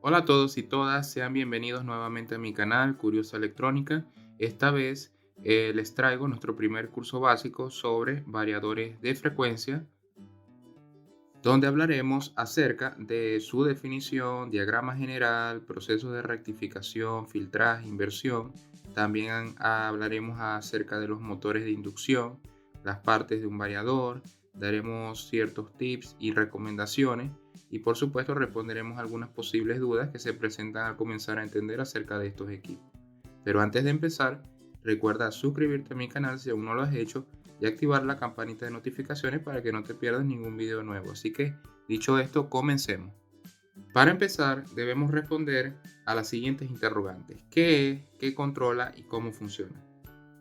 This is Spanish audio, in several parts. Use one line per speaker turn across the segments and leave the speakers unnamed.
Hola a todos y todas, sean bienvenidos nuevamente a mi canal Curiosa Electrónica. Esta vez les traigo nuestro primer curso básico sobre variadores de frecuencia, donde hablaremos acerca de su definición, diagrama general, procesos de rectificación, filtraje, inversión. También hablaremos acerca de los motores de inducción, las partes de un variador, daremos ciertos tips y recomendaciones y por supuesto responderemos algunas posibles dudas que se presentan al comenzar a entender acerca de estos equipos. Pero antes de empezar, recuerda suscribirte a mi canal si aún no lo has hecho y activar la campanita de notificaciones para que no te pierdas ningún video nuevo. Así que, dicho esto, comencemos. Para empezar, debemos responder a las siguientes interrogantes. ¿Qué es? ¿Qué controla? ¿Y cómo funciona?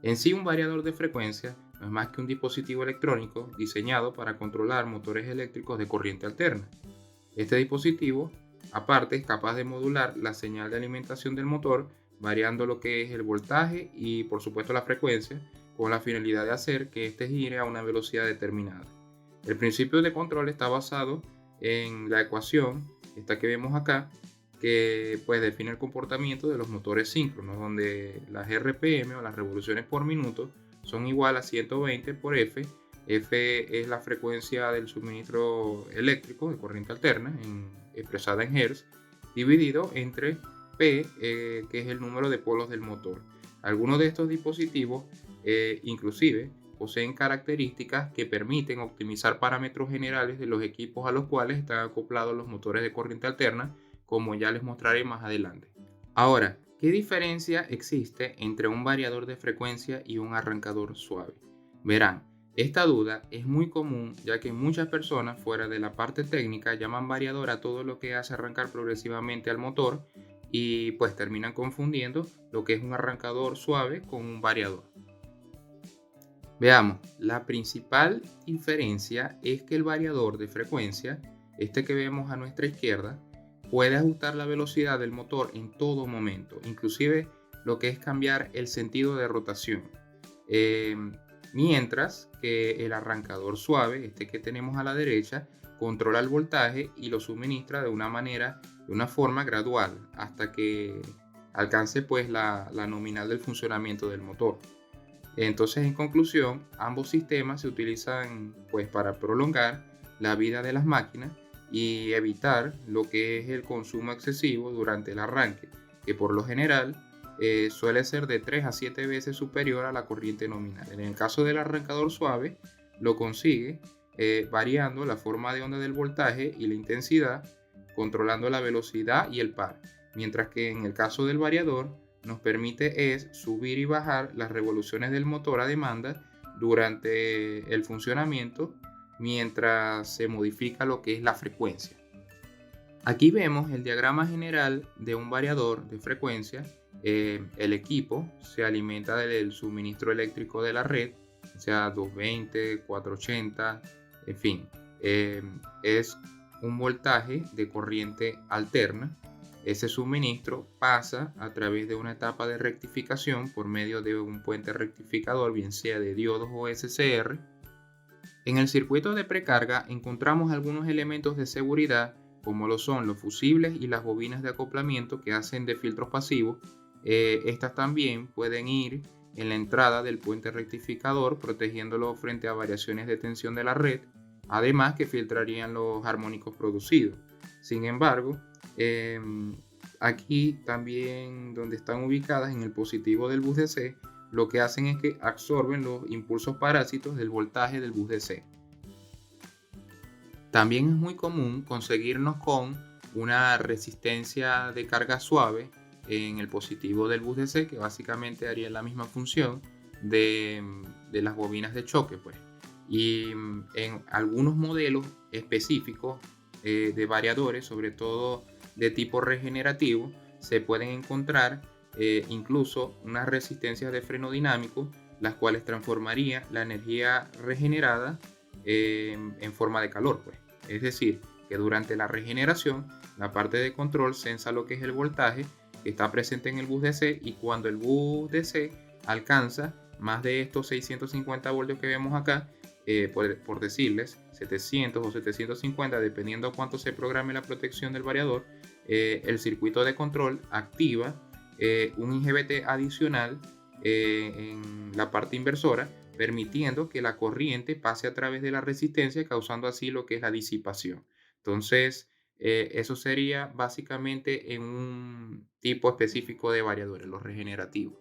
En sí, un variador de frecuencia no es más que un dispositivo electrónico diseñado para controlar motores eléctricos de corriente alterna. Este dispositivo, aparte, es capaz de modular la señal de alimentación del motor, variando lo que es el voltaje y, por supuesto, la frecuencia, con la finalidad de hacer que éste gire a una velocidad determinada. El principio de control está basado en la ecuación, esta que vemos acá, que pues define el comportamiento de los motores síncronos, donde las RPM o las revoluciones por minuto son igual a 120 por F. F es la frecuencia del suministro eléctrico de corriente alterna, expresada en Hz, dividido entre P, que es el número de polos del motor. Algunos de estos dispositivos, inclusive, poseen características que permiten optimizar parámetros generales de los equipos a los cuales están acoplados los motores de corriente alterna, como ya les mostraré más adelante. Ahora, ¿qué diferencia existe entre un variador de frecuencia y un arrancador suave? Verán, esta duda es muy común ya que muchas personas fuera de la parte técnica llaman variador a todo lo que hace arrancar progresivamente al motor y pues terminan confundiendo lo que es un arrancador suave con un variador. Veamos, la principal diferencia es que el variador de frecuencia, este que vemos a nuestra izquierda, puede ajustar la velocidad del motor en todo momento, inclusive lo que es cambiar el sentido de rotación. Eh, Mientras que el arrancador suave, este que tenemos a la derecha, controla el voltaje y lo suministra de una forma gradual, hasta que alcance pues la nominal del funcionamiento del motor. Entonces, en conclusión, ambos sistemas se utilizan pues para prolongar la vida de las máquinas y evitar lo que es el consumo excesivo durante el arranque, que por lo general suele ser de 3 a 7 veces superior a la corriente nominal. En el caso del arrancador suave, lo consigue variando la forma de onda del voltaje y la intensidad, controlando la velocidad y el par, mientras que en el caso del variador, nos permite es subir y bajar las revoluciones del motor a demanda durante el funcionamiento mientras se modifica lo que es la frecuencia. Aquí vemos el diagrama general de un variador de frecuencia. El equipo se alimenta del suministro eléctrico de la red, sea 220, 480, en fin, es un voltaje de corriente alterna. Ese suministro pasa a través de una etapa de rectificación por medio de un puente rectificador, bien sea de diodos o SCR. En el circuito de precarga encontramos algunos elementos de seguridad, como lo son los fusibles y las bobinas de acoplamiento que hacen de filtros pasivos. Estas también pueden ir en la entrada del puente rectificador, protegiéndolo frente a variaciones de tensión de la red, además que filtrarían los armónicos producidos. Sin embargo, aquí también donde están ubicadas en el positivo del bus DC, lo que hacen es que absorben los impulsos parásitos del voltaje del bus DC. También es muy común conseguirnos con una resistencia de carga suave en el positivo del bus DC, que básicamente haría la misma función de las bobinas de choque, pues. Y en algunos modelos específicos de variadores, sobre todo de tipo regenerativo, se pueden encontrar incluso unas resistencias de freno dinámico, las cuales transformaría la energía regenerada en forma de calor, pues. Es decir, que durante la regeneración, la parte de control sensa lo que es el voltaje que está presente en el bus DC, y cuando el bus DC alcanza más de estos 650 voltios que vemos acá, por decirles 700 o 750, dependiendo a cuánto se programe la protección del variador, el circuito de control activa un IGBT adicional en la parte inversora, permitiendo que la corriente pase a través de la resistencia, causando así lo que es la disipación. Entonces, eso sería básicamente en un tipo específico de variadores, los regenerativos.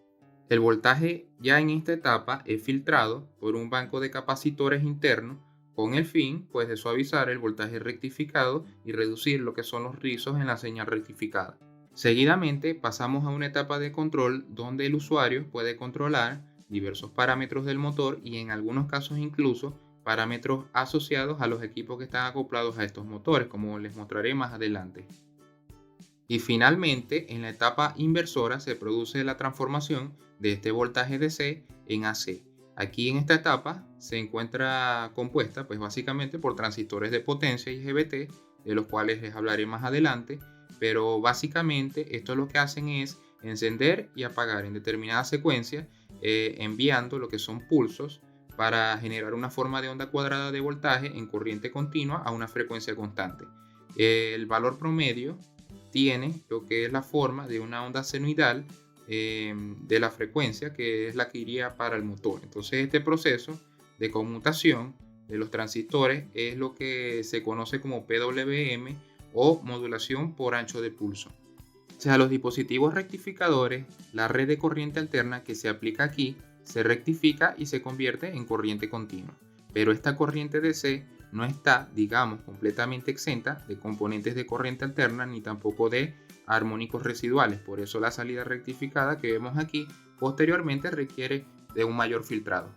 El voltaje ya en esta etapa es filtrado por un banco de capacitores internos con el fin, pues, de suavizar el voltaje rectificado y reducir lo que son los rizos en la señal rectificada. Seguidamente pasamos a una etapa de control donde el usuario puede controlar diversos parámetros del motor y en algunos casos incluso parámetros asociados a los equipos que están acoplados a estos motores, como les mostraré más adelante. Y finalmente, en la etapa inversora se produce la transformación de este voltaje DC en AC. Aquí en esta etapa se encuentra compuesta pues básicamente por transistores de potencia IGBT, de los cuales les hablaré más adelante, pero básicamente esto lo que hacen es encender y apagar en determinada secuencia, enviando lo que son pulsos para generar una forma de onda cuadrada de voltaje en corriente continua a una frecuencia constante. El valor promedio tiene lo que es la forma de una onda senoidal de la frecuencia, que es la que iría para el motor. Entonces este proceso de conmutación de los transistores es lo que se conoce como PWM o modulación por ancho de pulso. O sea, los dispositivos rectificadores, la red de corriente alterna que se aplica aquí se rectifica y se convierte en corriente continua. Pero esta corriente DC no está, digamos, completamente exenta de componentes de corriente alterna ni tampoco de armónicos residuales. Por eso la salida rectificada que vemos aquí posteriormente requiere de un mayor filtrado.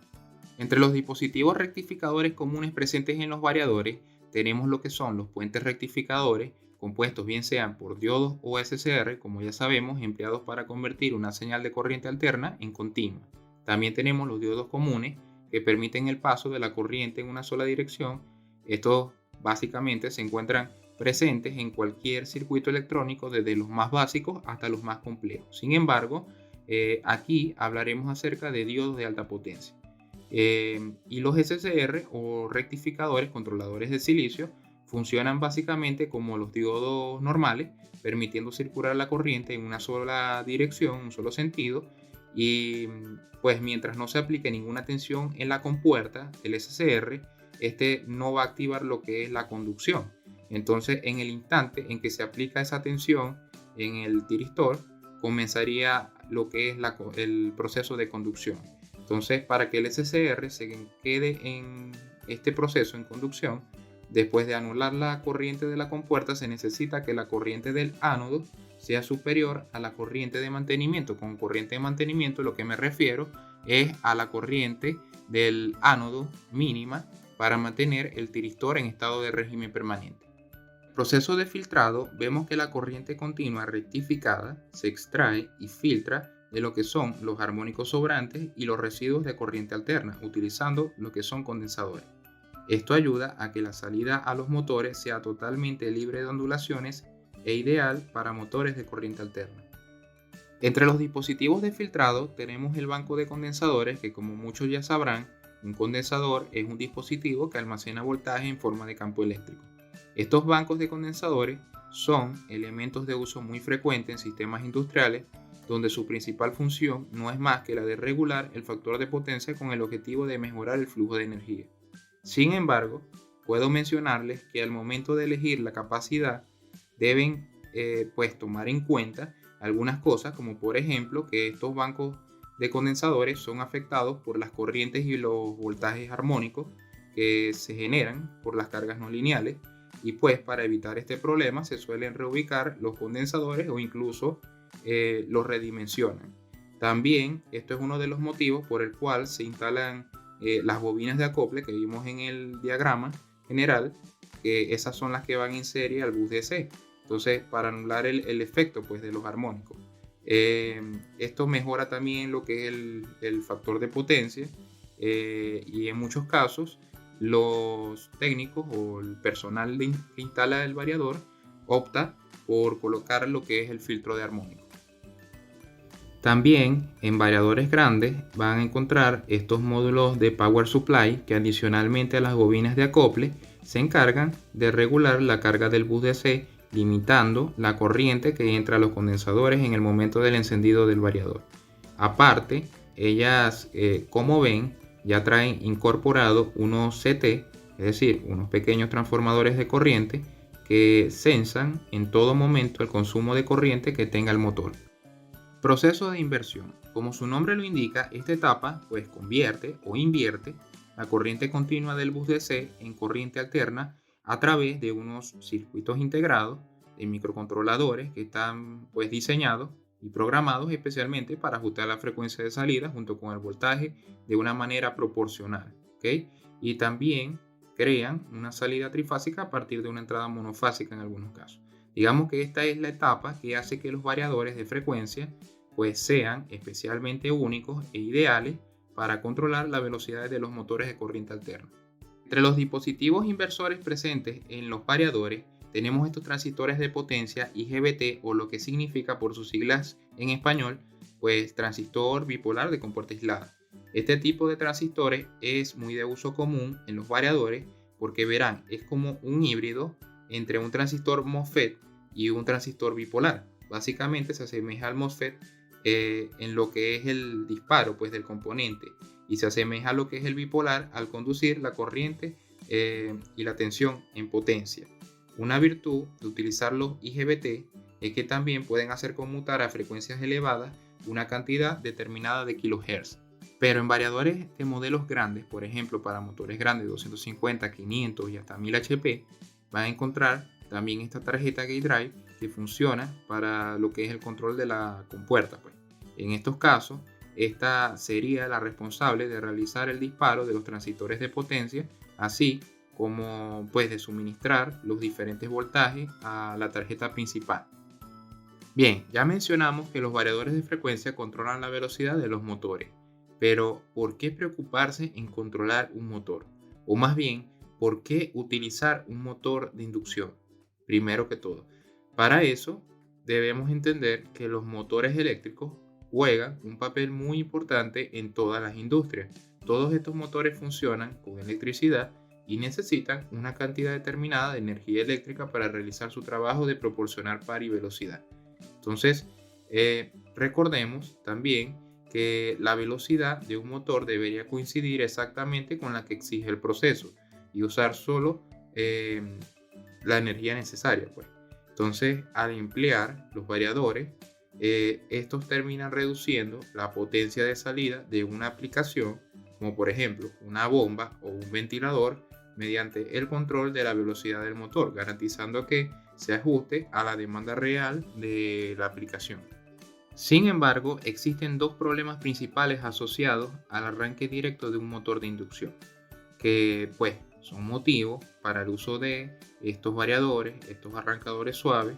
Entre los dispositivos rectificadores comunes presentes en los variadores tenemos lo que son los puentes rectificadores, compuestos bien sean por diodos o SCR, como ya sabemos, empleados para convertir una señal de corriente alterna en continua. También tenemos los diodos comunes, que permiten el paso de la corriente en una sola dirección. Estos básicamente se encuentran presentes en cualquier circuito electrónico, desde los más básicos hasta los más complejos. Sin embargo, aquí hablaremos acerca de diodos de alta potencia. Y los SCR o rectificadores controladores de silicio funcionan básicamente como los diodos normales, permitiendo circular la corriente en una sola dirección, un solo sentido, y pues mientras no se aplique ninguna tensión en la compuerta del SCR, este no va a activar lo que es la conducción. Entonces, en el instante en que se aplica esa tensión en el tiristor, comenzaría lo que es el proceso de conducción. Entonces, para que el SCR se quede en este proceso en conducción, después de anular la corriente de la compuerta, se necesita que la corriente del ánodo sea superior a la corriente de mantenimiento. Con corriente de mantenimiento lo que me refiero es a la corriente del ánodo mínima para mantener el tiristor en estado de régimen permanente. En el proceso de filtrado vemos que la corriente continua rectificada se extrae y filtra de lo que son los armónicos sobrantes y los residuos de corriente alterna, utilizando lo que son condensadores. Esto ayuda a que la salida a los motores sea totalmente libre de ondulaciones e ideal para motores de corriente alterna. Entre los dispositivos de filtrado tenemos el banco de condensadores, que como muchos ya sabrán, un condensador es un dispositivo que almacena voltaje en forma de campo eléctrico. Estos bancos de condensadores son elementos de uso muy frecuente en sistemas industriales, donde su principal función no es más que la de regular el factor de potencia con el objetivo de mejorar el flujo de energía. Sin embargo, puedo mencionarles que al momento de elegir la capacidad deben pues tomar en cuenta algunas cosas, como por ejemplo que estos bancos de condensadores son afectados por las corrientes y los voltajes armónicos que se generan por las cargas no lineales, y pues para evitar este problema se suelen reubicar los condensadores o incluso los redimensionan. También esto es uno de los motivos por el cual se instalan las bobinas de acople que vimos en el diagrama general, que esas son las que van en serie al bus DC. Entonces, para anular el efecto pues, de los armónicos. Esto mejora también lo que es el factor de potencia, y en muchos casos los técnicos o el personal que instala el variador opta por colocar lo que es el filtro de armónico. También en variadores grandes van a encontrar estos módulos de Power Supply que adicionalmente a las bobinas de acople se encargan de regular la carga del bus DC limitando la corriente que entra a los condensadores en el momento del encendido del variador. Aparte, ellas, como ven, ya traen incorporado unos CT, es decir, unos pequeños transformadores de corriente que sensan en todo momento el consumo de corriente que tenga el motor. Proceso de inversión. Como su nombre lo indica, esta etapa pues convierte o invierte la corriente continua del bus DC en corriente alterna a través de unos circuitos integrados de microcontroladores que están pues diseñados y programados especialmente para ajustar la frecuencia de salida junto con el voltaje de una manera proporcional, ¿ok? Y también crean una salida trifásica a partir de una entrada monofásica en algunos casos. Digamos que esta es la etapa que hace que los variadores de frecuencia pues sean especialmente únicos e ideales para controlar la velocidad de los motores de corriente alterna. Entre los dispositivos inversores presentes en los variadores tenemos estos transistores de potencia IGBT, o lo que significa por sus siglas en español, pues transistor bipolar de compuerta aislada. Este tipo de transistores es muy de uso común en los variadores porque verán, es como un híbrido entre un transistor MOSFET y un transistor bipolar. Básicamente se asemeja al MOSFET en lo que es el disparo pues, del componente, y se asemeja a lo que es el bipolar al conducir la corriente y la tensión en potencia. Una virtud de utilizar los IGBT es que también pueden hacer conmutar a frecuencias elevadas una cantidad determinada de kilohertz. Pero en variadores de modelos grandes, por ejemplo para motores grandes 250, 500 y hasta 1000 HP, van a encontrar también esta tarjeta Gate Drive que funciona para lo que es el control de la compuerta. Pues. En estos casos, esta sería la responsable de realizar el disparo de los transistores de potencia, así como pues, de suministrar los diferentes voltajes a la tarjeta principal. Bien, ya mencionamos que los variadores de frecuencia controlan la velocidad de los motores, pero ¿por qué preocuparse en controlar un motor? O más bien, ¿por qué utilizar un motor de inducción? Primero que todo, para eso debemos entender que los motores eléctricos juegan un papel muy importante en todas las industrias. Todos estos motores funcionan con electricidad y necesitan una cantidad determinada de energía eléctrica para realizar su trabajo de proporcionar par y velocidad. Entonces, recordemos también que la velocidad de un motor debería coincidir exactamente con la que exige el proceso y usar solo la energía necesaria. Pues. Entonces, al emplear los variadores, estos terminan reduciendo la potencia de salida de una aplicación, como por ejemplo una bomba o un ventilador, mediante el control de la velocidad del motor, garantizando que se ajuste a la demanda real de la aplicación. Sin embargo, existen dos problemas principales asociados al arranque directo de un motor de inducción, que pues son motivos para el uso de estos variadores, estos arrancadores suaves.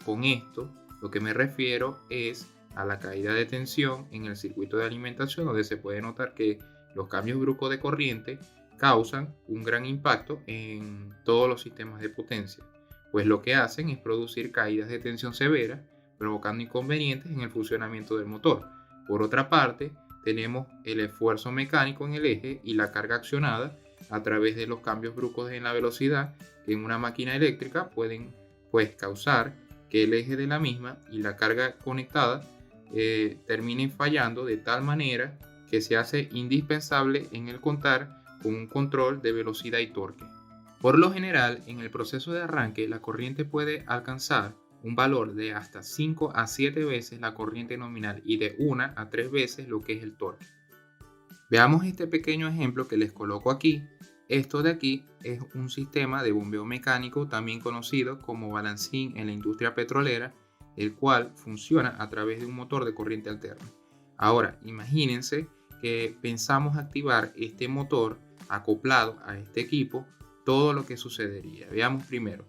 Con esto, lo que me refiero es a la caída de tensión en el circuito de alimentación, donde se puede notar que los cambios bruscos de corriente causan un gran impacto en todos los sistemas de potencia, pues lo que hacen es producir caídas de tensión severas, provocando inconvenientes en el funcionamiento del motor. Por otra parte, tenemos el esfuerzo mecánico en el eje y la carga accionada a través de los cambios bruscos en la velocidad que en una máquina eléctrica pueden pues, causar que el eje de la misma y la carga conectada terminen fallando de tal manera que se hace indispensable en el contar con un control de velocidad y torque. Por lo general, en el proceso de arranque, la corriente puede alcanzar un valor de hasta 5 a 7 veces la corriente nominal y de 1 a 3 veces lo que es el torque. Veamos este pequeño ejemplo que les coloco aquí. Esto de aquí es un sistema de bombeo mecánico, también conocido como balancín en la industria petrolera, el cual funciona a través de un motor de corriente alterna. Ahora, imagínense que pensamos activar este motor acoplado a este equipo, todo lo que sucedería. Veamos primero.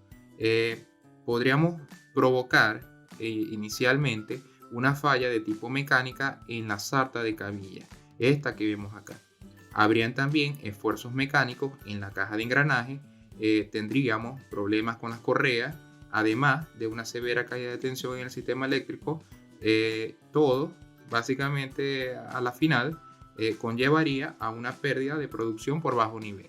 Podríamos provocar inicialmente una falla de tipo mecánica en la sarta de cabilla, esta que vemos acá. Habrían también esfuerzos mecánicos en la caja de engranaje, tendríamos problemas con las correas, además de una severa caída de tensión en el sistema eléctrico. Todo básicamente a la final conllevaría a una pérdida de producción por bajo nivel.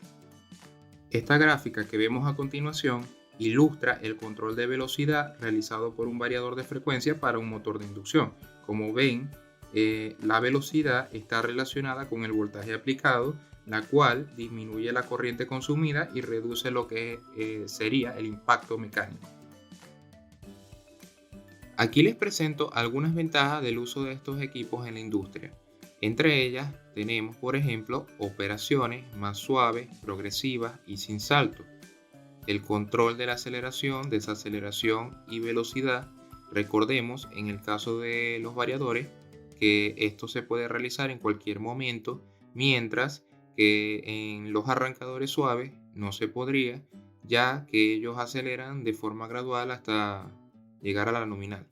Esta gráfica que vemos a continuación ilustra el control de velocidad realizado por un variador de frecuencia para un motor de inducción. Como ven, la velocidad está relacionada con el voltaje aplicado, la cual disminuye la corriente consumida y reduce lo que sería el impacto mecánico. Aquí les presento algunas ventajas del uso de estos equipos en la industria. Entre ellas tenemos, por ejemplo, operaciones más suaves, progresivas y sin salto. El control de la aceleración, desaceleración y velocidad. Recordemos, en el caso de los variadores, que esto se puede realizar en cualquier momento, mientras que en los arrancadores suaves no se podría, ya que ellos aceleran de forma gradual hasta llegar a la nominal.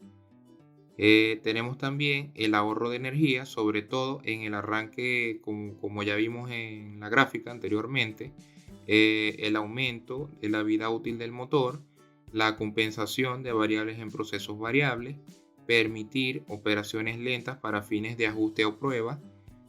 Tenemos también el ahorro de energía, sobre todo en el arranque, como ya vimos en la gráfica anteriormente, el aumento de la vida útil del motor, la compensación de variables en procesos variables, permitir operaciones lentas para fines de ajuste o prueba,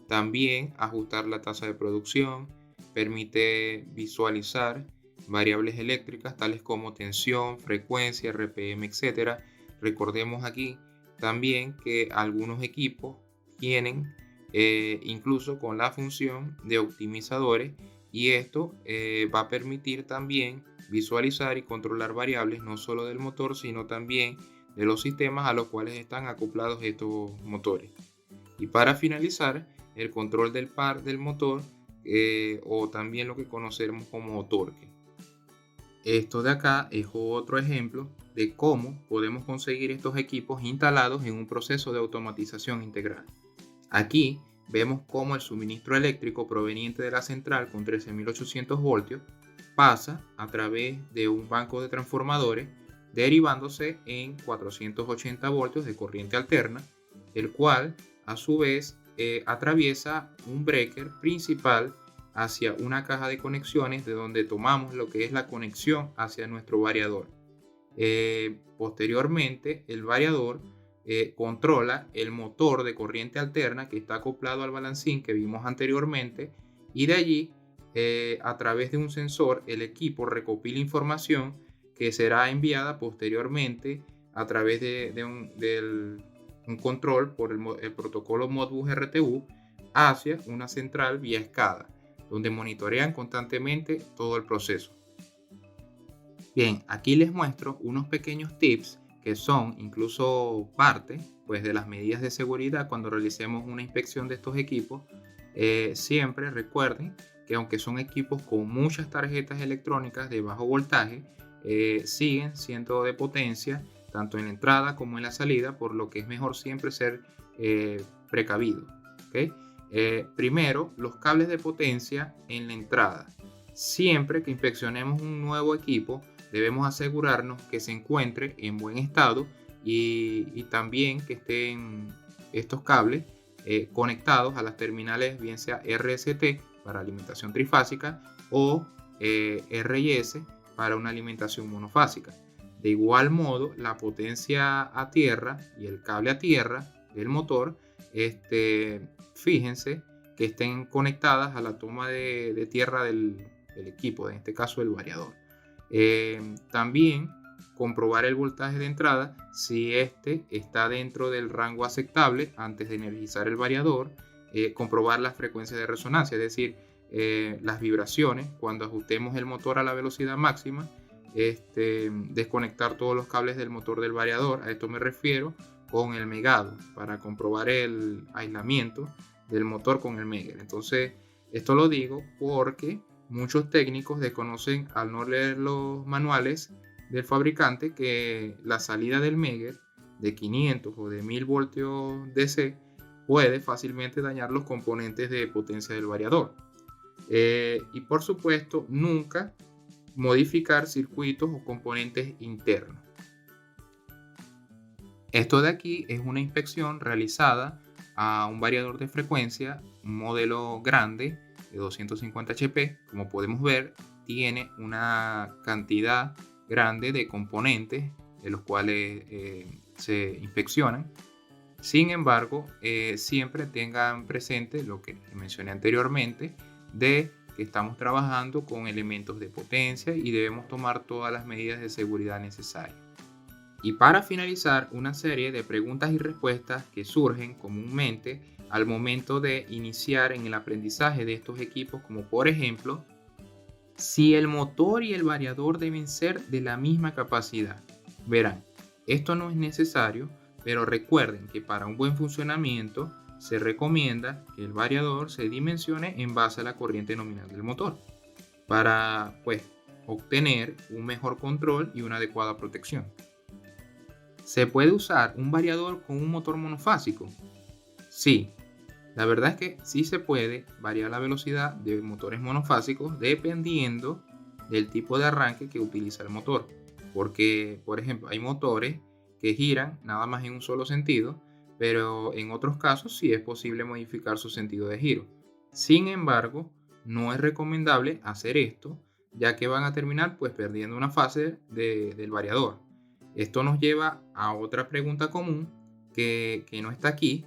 también ajustar la tasa de producción, permite visualizar variables eléctricas tales como tensión, frecuencia, RPM, etc. Recordemos aquí también que algunos equipos tienen incluso con la función de optimizadores, y esto va a permitir también visualizar y controlar variables no solo del motor, sino también de los sistemas a los cuales están acoplados estos motores. Y para finalizar, el control del par del motor, o también lo que conocemos como torque. Esto de acá es otro ejemplo de cómo podemos conseguir estos equipos instalados en un proceso de automatización integral. Aquí vemos cómo el suministro eléctrico proveniente de la central con 13.800 voltios pasa a través de un banco de transformadores, derivándose en 480 voltios de corriente alterna, el cual a su vez atraviesa un breaker principal hacia una caja de conexiones, de donde tomamos lo que es la conexión hacia nuestro variador. Posteriormente, el variador controla el motor de corriente alterna que está acoplado al balancín que vimos anteriormente, y de allí, a través de un sensor, el equipo recopila información que será enviada posteriormente a través de un control por el protocolo Modbus RTU hacia una central vía SCADA, donde monitorean constantemente todo el proceso. Bien, aquí les muestro unos pequeños tips que son incluso parte, pues, de las medidas de seguridad cuando realicemos una inspección de estos equipos. Siempre recuerden que aunque son equipos con muchas tarjetas electrónicas de bajo voltaje, siguen siendo de potencia tanto en la entrada como en la salida, por lo que es mejor siempre ser precavido. ¿Okay? Primero, los cables de potencia en la entrada. Siempre que inspeccionemos un nuevo equipo, debemos asegurarnos que se encuentre en buen estado, y también que estén estos cables conectados a las terminales, bien sea RST para alimentación trifásica o RIS para una alimentación monofásica. De igual modo, la potencia a tierra y el cable a tierra del motor, fíjense que estén conectadas a la toma de tierra del equipo, en este caso el variador. También comprobar el voltaje de entrada, si este está dentro del rango aceptable antes de energizar el variador. Comprobar la frecuencia de resonancia, es decir, las vibraciones cuando ajustemos el motor a la velocidad máxima. Desconectar todos los cables del motor del variador, a esto me refiero con el megado, para comprobar el aislamiento del motor con el Megger. Entonces, esto lo digo porque muchos técnicos desconocen, al no leer los manuales del fabricante, que la salida del Megger de 500 o de 1000 voltios DC puede fácilmente dañar los componentes de potencia del variador. Y por supuesto, nunca modificar circuitos o componentes internos. Esto de aquí es una inspección realizada a un variador de frecuencia, un modelo grande de 250 HP. Como podemos ver, tiene una cantidad grande de componentes de los cuales se inspeccionan. Sin embargo, siempre tengan presente lo que mencioné anteriormente, de que estamos trabajando con elementos de potencia y debemos tomar todas las medidas de seguridad necesarias. Y para finalizar, una serie de preguntas y respuestas que surgen comúnmente al momento de iniciar en el aprendizaje de estos equipos, como por ejemplo, si el motor y el variador deben ser de la misma capacidad. Verán, esto no es necesario, pero recuerden que para un buen funcionamiento se recomienda que el variador se dimensione en base a la corriente nominal del motor para obtener un mejor control y una adecuada protección. ¿Se puede usar un variador con un motor monofásico? Sí, la verdad es que sí se puede variar la velocidad de motores monofásicos dependiendo del tipo de arranque que utiliza el motor. Porque, por ejemplo, hay motores que giran nada más en un solo sentido, pero en otros casos sí es posible modificar su sentido de giro. Sin embargo, no es recomendable hacer esto, ya que van a terminar perdiendo una fase del variador. Esto nos lleva a otra pregunta común que no está aquí,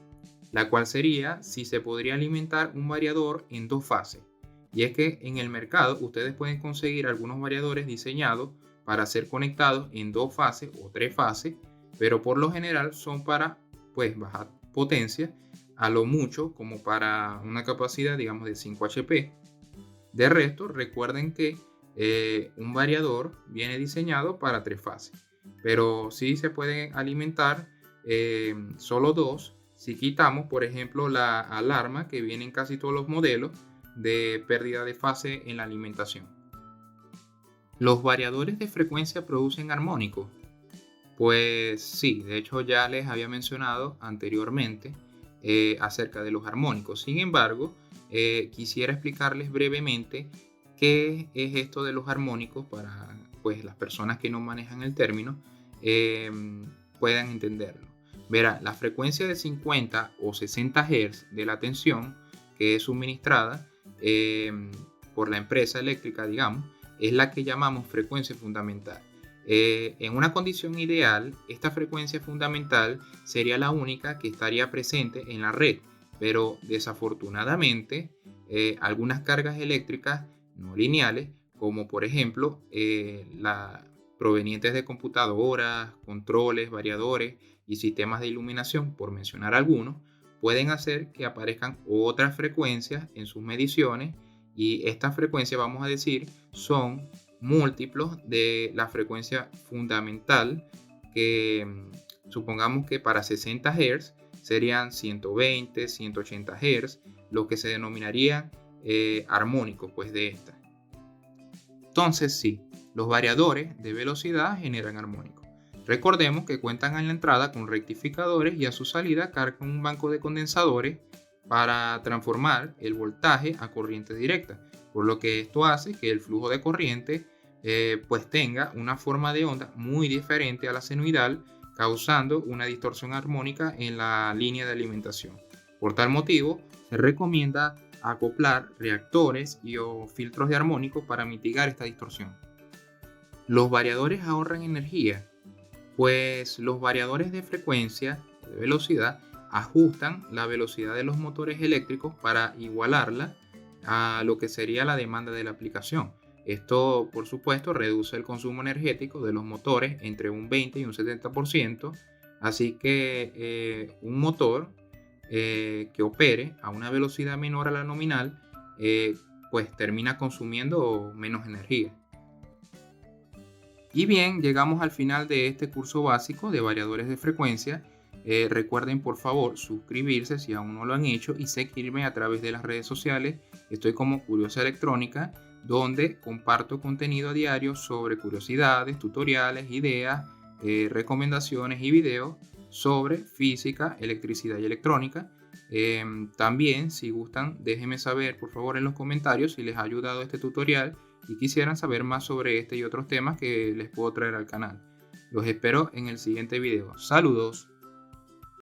la cual sería si se podría alimentar un variador en dos fases. Y es que en el mercado ustedes pueden conseguir algunos variadores diseñados para ser conectados en dos fases o tres fases, pero por lo general son para bajar potencia a lo mucho como para una capacidad digamos de 5 HP. De resto, recuerden que un variador viene diseñado para tres fases, pero sí se pueden alimentar solo dos si quitamos, por ejemplo, la alarma que viene en casi todos los modelos de pérdida de fase en la alimentación. ¿Los variadores de frecuencia producen armónicos? Pues sí, de hecho ya les había mencionado anteriormente acerca de los armónicos. Sin embargo, quisiera explicarles brevemente qué es esto de los armónicos para las personas que no manejan el término puedan entenderlo. Verá, la frecuencia de 50 o 60 Hz de la tensión que es suministrada por la empresa eléctrica, digamos, es la que llamamos frecuencia fundamental. En una condición ideal, esta frecuencia fundamental sería la única que estaría presente en la red, pero desafortunadamente algunas cargas eléctricas no lineales, como por ejemplo provenientes de computadoras, controles, variadores y sistemas de iluminación, por mencionar algunos, pueden hacer que aparezcan otras frecuencias en sus mediciones y estas frecuencias, vamos a decir, son múltiplos de la frecuencia fundamental que supongamos que para 60 Hz serían 120, 180 Hz, lo que se denominaría armónico de esta. Entonces sí, los variadores de velocidad generan armónicos. Recordemos que cuentan en la entrada con rectificadores y a su salida cargan un banco de condensadores para transformar el voltaje a corriente directa, por lo que esto hace que el flujo de corriente tenga una forma de onda muy diferente a la senoidal, causando una distorsión armónica en la línea de alimentación. Por tal motivo, se recomienda acoplar reactores o filtros de armónicos para mitigar esta distorsión. ¿Los variadores ahorran energía? Pues los variadores de frecuencia o de velocidad ajustan la velocidad de los motores eléctricos para igualarla a lo que sería la demanda de la aplicación. Esto, por supuesto, reduce el consumo energético de los motores entre un 20 y un 70%, así que un motor que opere a una velocidad menor a la nominal, termina consumiendo menos energía. Y bien, llegamos al final de este curso básico de variadores de frecuencia. Recuerden por favor suscribirse si aún no lo han hecho y seguirme a través de las redes sociales. Estoy como Curiosa Electrónica, donde comparto contenido a diario sobre curiosidades, tutoriales, ideas, recomendaciones y videos sobre física, electricidad y electrónica. También, si gustan, déjenme saber por favor en los comentarios si les ha ayudado este tutorial y quisieran saber más sobre este y otros temas que les puedo traer al canal. Los espero en el siguiente video. Saludos.